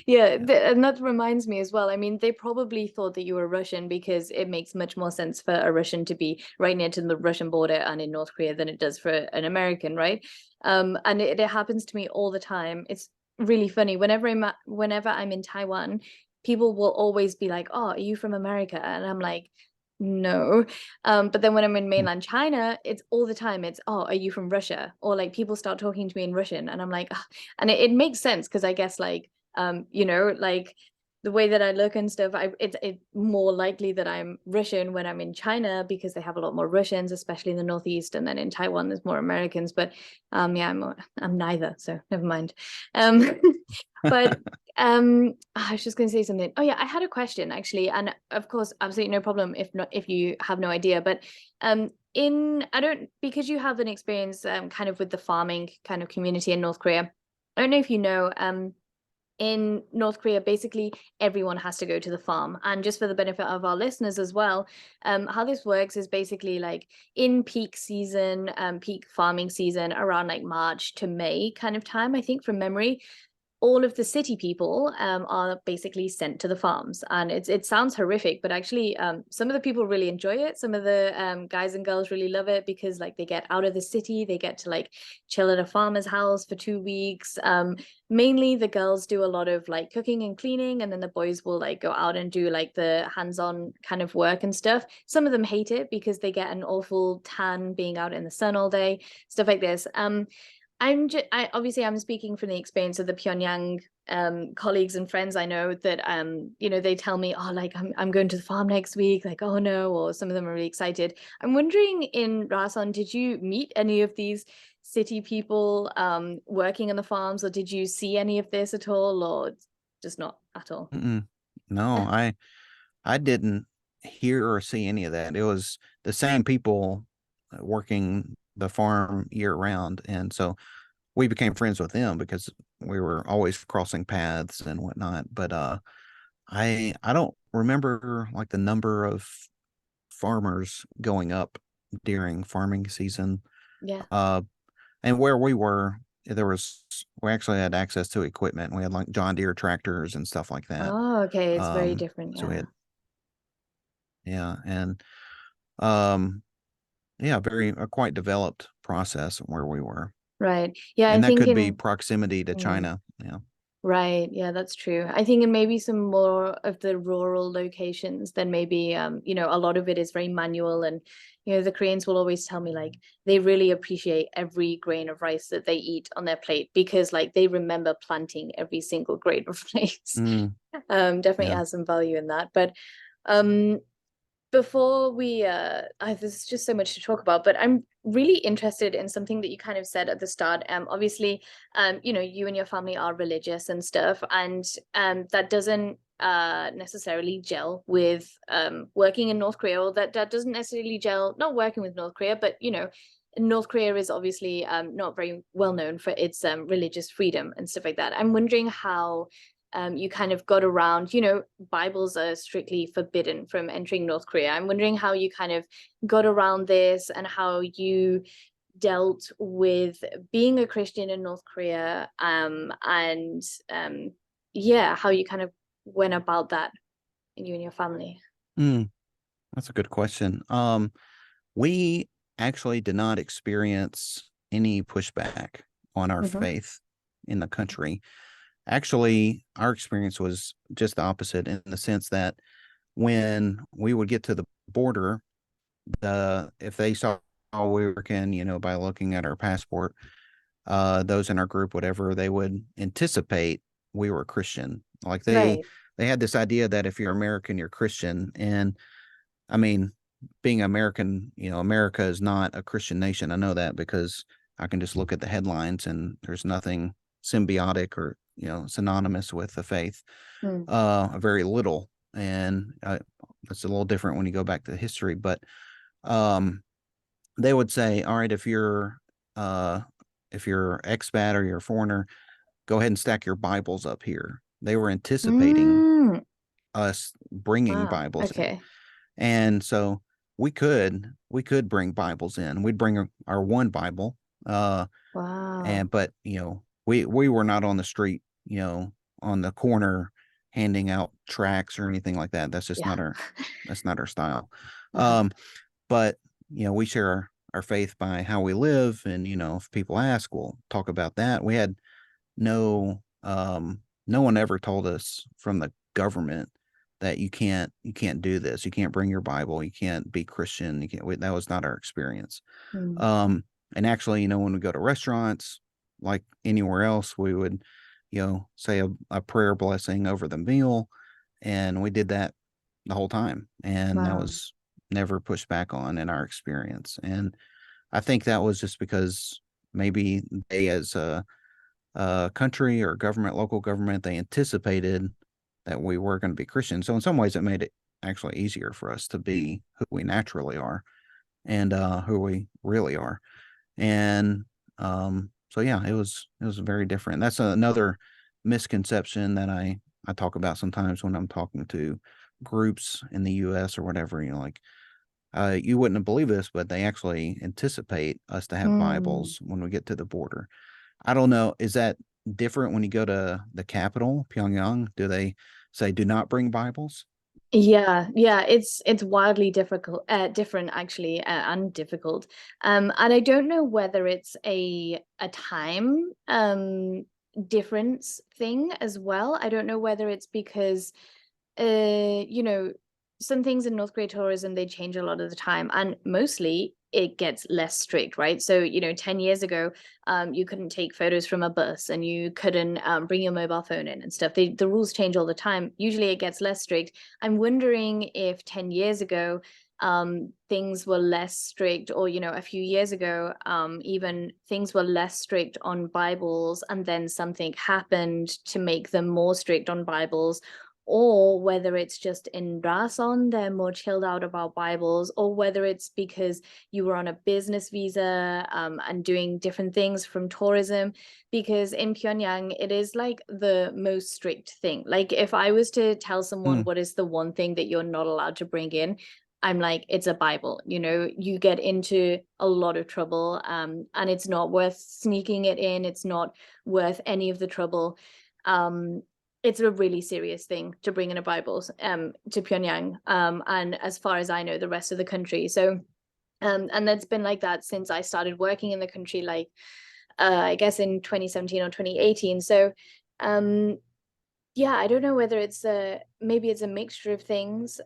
yeah. and that reminds me as well. I mean, they probably thought that you were Russian because it makes much more sense for a Russian to be right near to the Russian border and in North Korea than it does for an American, right? And it happens to me all the time. It's really funny. Whenever I'm in Taiwan, people will always be like, "Oh, are you from America?" And I'm like, "No." But then when I'm in Mm. mainland China, it's all the time. It's, "Oh, are you from Russia?" Or like people start talking to me in Russian, and I'm like, and it makes sense because I guess like like the way that I look and stuff, it's more likely that I'm Russian when I'm in China because they have a lot more Russians, especially in the Northeast, and then in Taiwan there's more Americans. But yeah, I'm neither, so never mind. Um, but I was just going to say something. Oh yeah, I had a question actually, and of course, absolutely no problem if not if you have no idea. But in I don't because you have an experience kind of with the farming kind of community in North Korea. I don't know if you know, in North Korea, basically everyone has to go to the farm. And just for the benefit of our listeners as well, how this works is basically like in peak season, peak farming season, around like March to May kind of time, I think from memory, all of the city people are basically sent to the farms, and it sounds horrific, but actually some of the people really enjoy it. Some of the guys and girls really love it because like they get out of the city, they get to like chill at a farmer's house for 2 weeks. Mainly the girls do a lot of like cooking and cleaning, and then the boys will like go out and do like the hands-on kind of work and stuff. Some of them hate it because they get an awful tan being out in the sun all day, stuff like this. I obviously I'm speaking from the experience of the Pyongyang colleagues and friends I know that they tell me, oh, like I'm going to the farm next week, like, oh no, or some of them are really excited. I'm wondering, in Rason, did you meet any of these city people working on the farms, or did you see any of this at all, or just not at all? Mm-mm. No, I didn't hear or see any of that. It was the same people working the farm year round, and so we became friends with them because we were always crossing paths and whatnot. But I don't remember like the number of farmers going up during farming season. Yeah. Uh, and where we were, we actually had access to equipment. We had like John Deere tractors and stuff like that. Oh, okay. It's very different. So we Yeah. had, yeah, and um, yeah, very quite developed process where we were, Right. Yeah, I and that think could be in proximity to mm, China. Yeah. right. Yeah, that's true. I think in maybe some more of the rural locations, then maybe a lot of it is very manual, and the Koreans will always tell me like they really appreciate every grain of rice that they eat on their plate because like they remember planting every single grain of rice. Mm, Definitely yeah. has some value in that. But um before we there's just so much to talk about, but I'm really interested in something that you kind of said at the start. Obviously you and your family are religious and stuff, and that doesn't necessarily gel with working in North Korea, or that doesn't necessarily gel not working with North Korea, but North Korea is obviously not very well known for its religious freedom and stuff like that. I'm wondering how you kind of got around, Bibles are strictly forbidden from entering North Korea. I'm wondering how you kind of got around this and how you dealt with being a Christian in North Korea, and yeah, how you kind of went about that in you and your family. Mm, that's a good question. We actually did not experience any pushback on our Hmm. faith in the country. Actually, our experience was just the opposite in the sense that when we would get to the border, if they saw we were American, by looking at our passport, those in our group, whatever, they would anticipate we were Christian. Like Right. they had this idea that if you're American, you're Christian. And I mean, being American, America is not a Christian nation. I know that because I can just look at the headlines and there's nothing symbiotic or, synonymous with the faith, Mm. very little. And it's a little different when you go back to history, but um, they would say, all right, uh, if you're expat or you're a foreigner, go ahead and stack your Bibles up here. They were anticipating Mm, us bringing wow. Bibles in. Okay. And so we could bring Bibles in. We'd bring our one Bible. Wow. But we were not on the street, on the corner handing out tracts or anything like that. Yeah. That's not our style. Uh-huh. Um, but we share our faith by how we live, and if people ask, we'll talk about that. We had no one ever told us from the government that you can't do this. You can't bring your Bible. You can't be Christian. That was not our experience. Mm. Um, and actually, when we go to restaurants, like anywhere else, we would, say a prayer blessing over the meal, and we did that the whole time, and that Wow. was never pushed back on in our experience. And I think that was just because maybe they, as a country or government, local government, they anticipated that we were going to be Christian. So in some ways, it made it actually easier for us to be who we naturally are, and who we really are. And so yeah, it was very different. That's another misconception that I talk about sometimes when I'm talking to groups in the US or whatever. Like, you wouldn't have believed this, but they actually anticipate us to have Mm. Bibles when we get to the border. I don't know, is that different when you go to the capital, Pyongyang? Do they say do not bring Bibles? Yeah, it's wildly different actually, and difficult. And I don't know whether it's a time difference thing as well. I don't know whether it's because you know, some things in North Korea tourism, they change a lot of the time, and mostly it gets less strict, right? So, 10 years ago, you couldn't take photos from a bus, and you couldn't bring your mobile phone in and stuff. The rules change all the time. Usually it gets less strict. I'm wondering if 10 years ago, things were less strict, or, a few years ago, even things were less strict on Bibles, and then something happened to make them more strict on Bibles, or whether it's just in Rason, they're more chilled out about Bibles, or whether it's because you were on a business visa, and doing different things from tourism. Because in Pyongyang, it is like the most strict thing. Like, if I was to tell someone Mm, what is the one thing that you're not allowed to bring in, I'm like, it's a Bible. You get into a lot of trouble, and it's not worth sneaking it in. It's not worth any of the trouble. Um, it's a really serious thing to bring in a Bible to Pyongyang, and as far as I know, the rest of the country. So, and that's been like that since I started working in the country, like I guess in 2017 or 2018. So, um, yeah, I don't know whether it's maybe it's a mixture of things.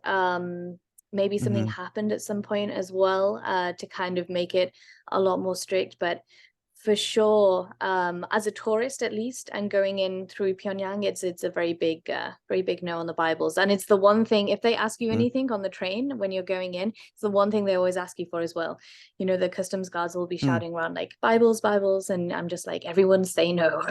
Maybe something hmm happened at some point as well, to kind of make it a lot more strict. But for sure, as a tourist at least, and going in through Pyongyang, it's a very big no on the Bibles. And it's the one thing, if they ask you hmm anything on the train when you're going in, it's the one thing they always ask you for as well. The customs guards will be shouting around like Bibles, Bibles, and I'm just like, everyone say no.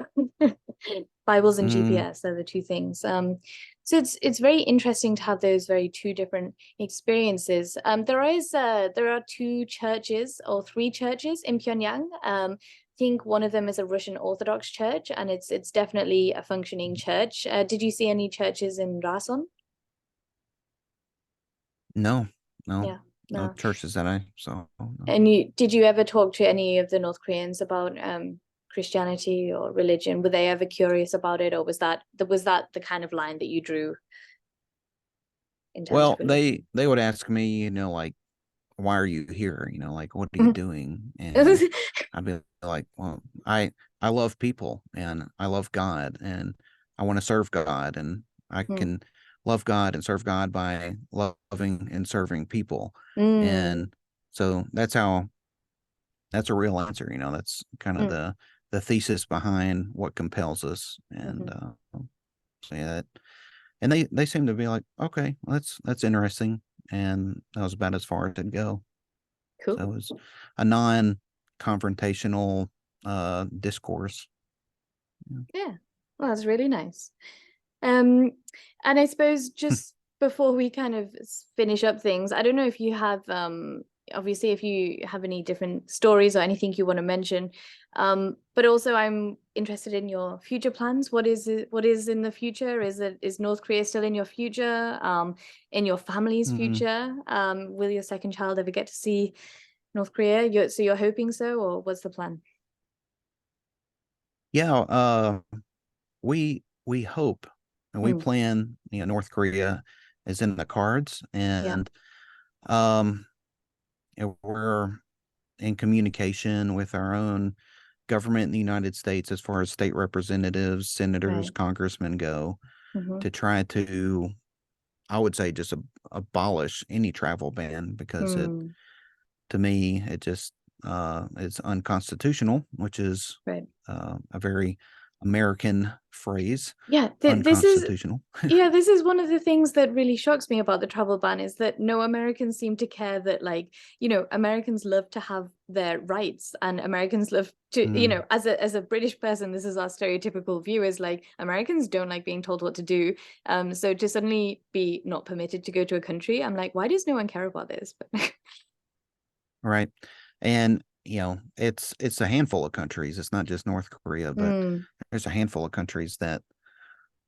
Bibles and mm GPS are the two things. So it's very interesting to have those very two different experiences. There are two churches or three churches in Pyongyang. I think one of them is a Russian Orthodox church, and it's definitely a functioning church. Did you see any churches in Rason? No, no, Yeah, no no. churches that I saw. No. And did you ever talk to any of the North Koreans about Christianity or religion? Were they ever curious about it, or was that the kind of line that you drew in terms of Well, religion? they would ask me, like, why are you here? Like, what are you doing? And I'd be like, well, I love people, and I love God, and I want to serve God, and I Mm, can love God and serve God by loving and serving people. mm, And so that's a real answer. That's kind of mm, the thesis behind what compels us. And mhm. so yeah, and they seem to be like, okay, well, that's interesting. And that was about as far as it'd go. So it Cool. was a non-confrontational discourse. Yeah. Yeah. Well, that's really nice. Um, and I suppose just before we kind of finish up things, I don't know if you have obviously if you have any different stories or anything you want to mention, but also I'm interested in your future plans. What is in the future? Is North Korea still in your future, in your family's future? Will your second child ever get to see North Korea? So you're hoping so, or what's the plan? Yeah, we hope and we Mm, plan, North Korea is in the cards, yeah. and we're in communication with our own government in the United States as far as state representatives, senators, Right. congressmen go, Mm-hmm. to try to, I would say, just abolish any travel ban, because Mm, to me, it just is unconstitutional, which is right. a very American phrase, Yeah, this is unconstitutional. yeah, this is one of the things that really shocks me about the travel ban, is that no Americans seem to care that, like, Americans love to have their rights, and Americans love to, Mm, as a British person, this is our stereotypical view, is like Americans don't like being told what to do. So to suddenly be not permitted to go to a country, I'm like, why does no one care about this? But right. And it's a handful of countries. It's not just North Korea, but mm, there's a handful of countries that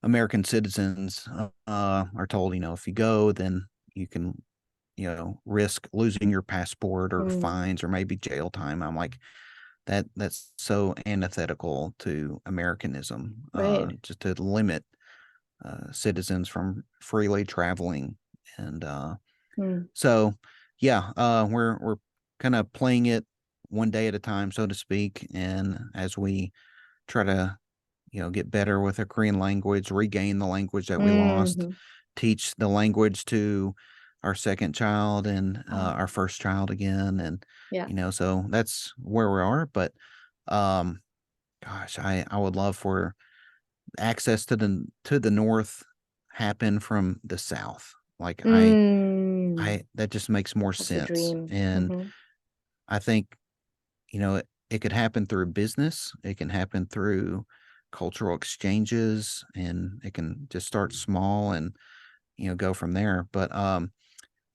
American citizens are told, if you go, then you can, risk losing your passport or mm, fines or maybe jail time. I'm like, that's so antithetical to Americanism, right. just to limit citizens from freely traveling. And Mm, so, yeah, we're kind of playing it one day at a time, so to speak. And as we try to, get better with the Korean language, regain the language that we lost, mm-hmm. teach the language to our second child and Oh, our first child again. And, yeah. so that's where we are. But um, gosh, I would love for access to the north happen from the south. Like Mm, that just makes more that's the sense. dream. And Mm-hmm. I think, it could happen through business, it can happen through cultural exchanges, and it can just start small and, go from there. But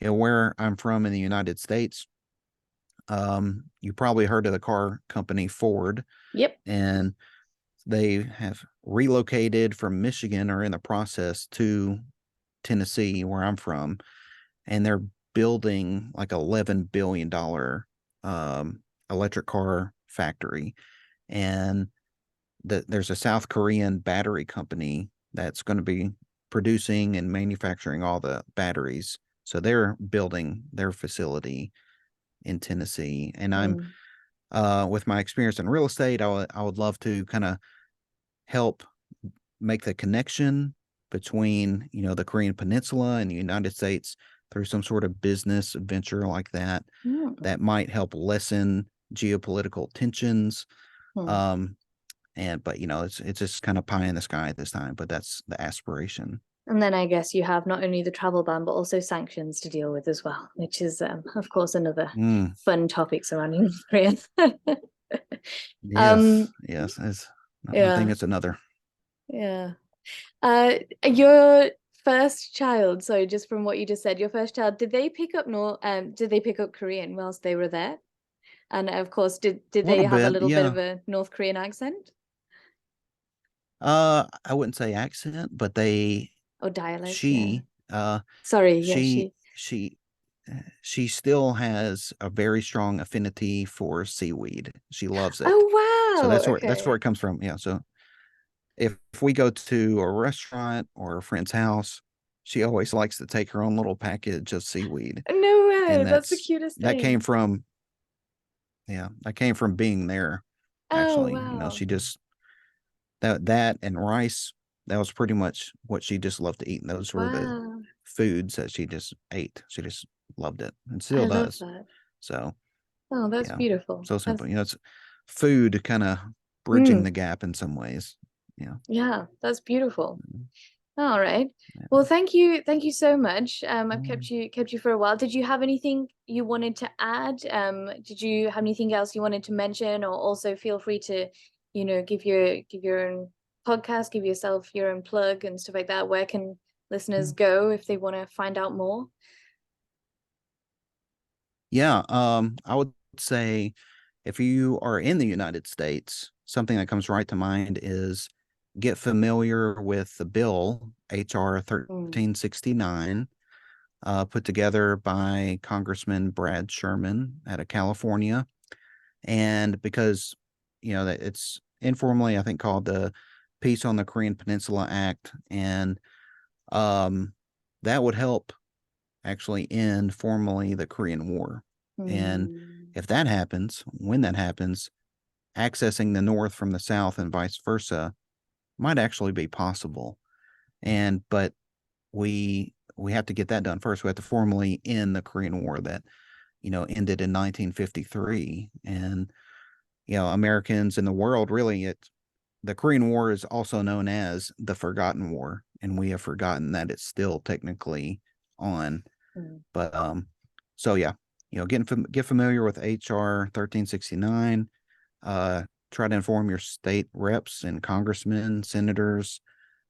where I'm from in the United States, you probably heard of the car company Ford, Yep. and they have relocated from Michigan, or in the process, to Tennessee, where I'm from, and they're building like $11 billion electric car factory. And there's a South Korean battery company that's going to be producing and manufacturing all the batteries. So they're building their facility in Tennessee. And I'm Mm, with my experience in real estate, I would love to kind of help make the connection between, the Korean Peninsula and the United States through some sort of business venture like that, mm, that might help lessen geopolitical tensions. mm. Um, but it's just kind of pie in the sky at this time, but that's the aspiration. And then I guess you have not only the travel ban, but also sanctions to deal with as well, which is, of course, another Mm, fun topic surrounding North Korea. yes, Um, yes. It's not one thing, yeah, it's another. yeah. Your first child, sorry, just from what you just said, your first child, did they pick up Korean whilst they were there? And of course, did A they little have a bit, little bit yeah. of a North Korean accent I wouldn't say accent, but or dialect? Yeah. she, uh, Sorry, yeah, she, she. she, she still has a very strong affinity for seaweed. She loves it. So Oh, that's wow. where Okay. it comes from. Yeah. So if we go to a restaurant or a friend's house, she always likes to take her own little package of seaweed. No way. And That's the cutest that came thing. from, yeah, that came from being there. Oh, Actually, wow. she just, that and rice, that was pretty much what she just loved to eat. And those were the Wow. foods that she just ate. She just loved it and I still love does. that. So Oh, that's yeah, beautiful. so That's simple. It's food kind of bridging mm, the gap in some ways. Yeah. yeah, that's beautiful. Mm, All right. yeah. Well, thank you so much. I've Mm. kept you for a while. Did you have anything you wanted to add? Did you have anything else you wanted to mention, or also feel free to, give your own podcast, give yourself your own plug and stuff like that. Where can listeners Mm. go if they want to find out more? Yeah, I would say if you are in the United States, something that comes right to mind is get familiar with the bill HR Mm. 1369, put together by Congressman Brad Sherman out of California. And because, that it's informally, I think, called the Peace on the Korean Peninsula Act. And that would help actually end formally the Korean War. And Mm. if that happens, when that happens, accessing the North from the South and vice versa might actually be possible. But we have to get that done first. We have to formally end the Korean War that, ended in 1953. And, Americans in the world, really, the Korean War is also known as the Forgotten War, and we have forgotten that it's still technically on. Mm. But so yeah, get familiar with HR 1369. Try to inform your state reps and congressmen, senators,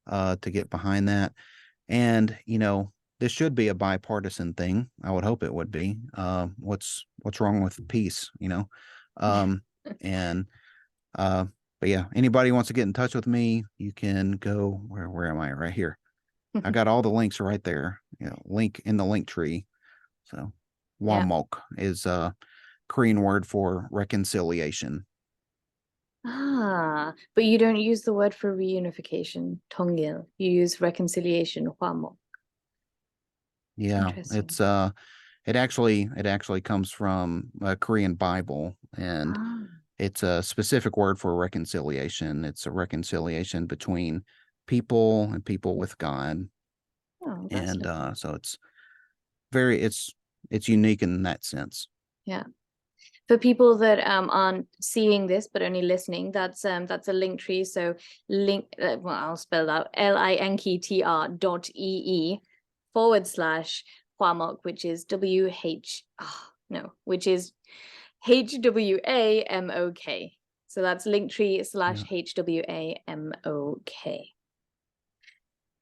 to get behind that. And this should be a bipartisan thing. I would hope it would be. What's wrong with peace? And but yeah, anybody wants to get in touch with me, you can go where am I? Right here. I got all the links right there. Link in the link tree. So Yeah. Hwamok is a Korean word for reconciliation. But you don't use the word for reunification, 통일. You use reconciliation, Hwamok. Yeah, Interesting. it actually comes from a Korean Bible, and Ah, it's a specific word for reconciliation. It's a reconciliation between people and people with God. oh, that's And lovely. so it's unique in that sense. Yeah. For people that aren't seeing this but only listening, that's a link tree. So well, I'll spell that linktr.ee /Hwamok, which is HWAMOK. So that's linktree Yeah. /HWAMOK. Thank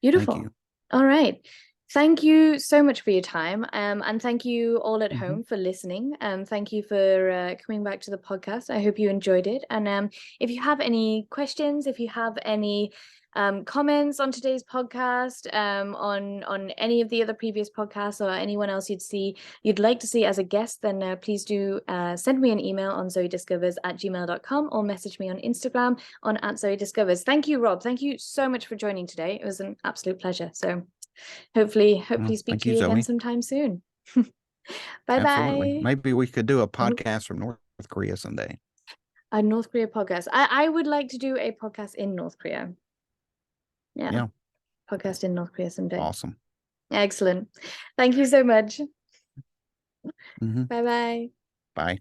Beautiful. you. All right. Thank you so much for your time. And thank you all at Mhm. home for listening. Thank you for coming back to the podcast. I hope you enjoyed it. And if you have any questions, if you have any comments on today's podcast, on any of the other previous podcasts, or anyone else you'd like to see as a guest, then please do send me an email on zoediscovers@gmail.com or message me on Instagram on @zoediscovers. Thank you, Rob. Thank you so much for joining today. It was an absolute pleasure. So hopefully Well, speak thank to you, you again Zoe. sometime soon. Bye Absolutely. bye. Maybe we could do a Oh, podcast from North Korea someday. a North Korea podcast. I would like to do a podcast in North Korea. Yeah, Yeah. podcast in North Korea someday. Awesome. Excellent. Thank you so much. Mhm. Bye bye. Bye.